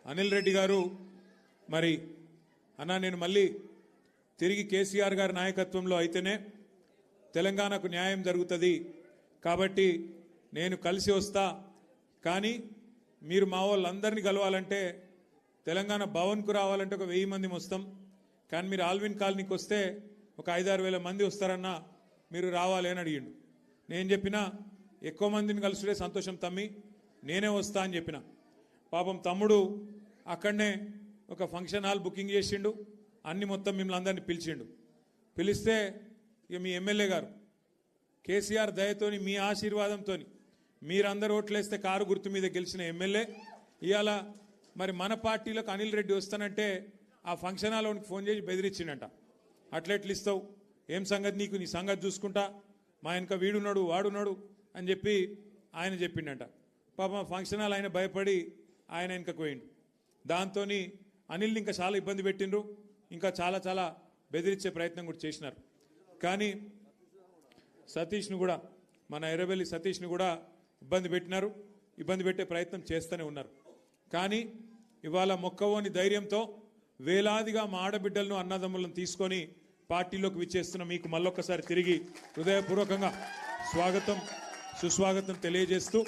అనిల్ రెడ్డి గారు మరి అన్నా నేను మళ్ళీ తిరిగి కేసీఆర్ గారి నాయకత్వంలో అయితేనే తెలంగాణకు న్యాయం జరుగుతుంది కాబట్టి నేను కలిసి వస్తా కానీ మీరు మా వాళ్ళందరినీ కలవాలంటే తెలంగాణ భవన్కు రావాలంటే ఒక 1000 మంది వస్తాం కానీ మీరు ఆల్విన్ కాలనీకి వస్తే ఒక 5-6 వేల మంది వస్తారన్నా మీరు రావాలి అని అడిగిండు నేను చెప్పినా ఎక్కువ మందిని కలుసుడే సంతోషం తమ్మి నేనే వస్తా అని చెప్పిన పాపం తమ్ముడు అక్కడనే ఒక ఫంక్షన్ హాల్ బుకింగ్ చేసిండు అన్ని మొత్తం మిమ్మల్ని అందరినీ పిలిస్తే ఇక మీ ఎమ్మెల్యే గారు కేసీఆర్ దయతోని మీ ఆశీర్వాదంతోని మీరందరూ ఓట్లేస్తే కారు గుర్తు మీద గెలిచిన ఎమ్మెల్యే ఇవాళ మరి మన పార్టీలకు అనిల్ రెడ్డి వస్తానంటే ఆ ఫంక్షన్ హాల్లోనికి ఫోన్ చేసి బెదిరించిండట అట్లెట్లు ఇస్తావు ఏం సంగతి నీకు నీ సంగతి చూసుకుంటా మా వెనక వీడున్నాడు వాడున్నాడు అని చెప్పి ఆయన చెప్పిండట పాపం ఫంక్షన్ హాల్ ఆయన భయపడి ఆయన వెనకకు పోయిండు దాంతో అనిల్ని ఇంకా చాలా ఇబ్బంది పెట్టిండ్రు ఇంకా చాలా చాలా బెదిరించే ప్రయత్నం కూడా చేసినారు కానీ సతీష్ను కూడా మన ఎర్రబెల్లి సతీష్ను కూడా ఇబ్బంది పెట్టినారు ఇబ్బంది పెట్టే ప్రయత్నం చేస్తూనే ఉన్నారు కానీ ఇవాళ మొక్కవోని ధైర్యంతో వేలాదిగా మా ఆడబిడ్డలను అన్నదమ్ములను తీసుకొని పార్టీలోకి విచ్చేస్తున్న మీకు మళ్ళొక్కసారి తిరిగి హృదయపూర్వకంగా స్వాగతం సుస్వాగతం తెలియజేస్తూ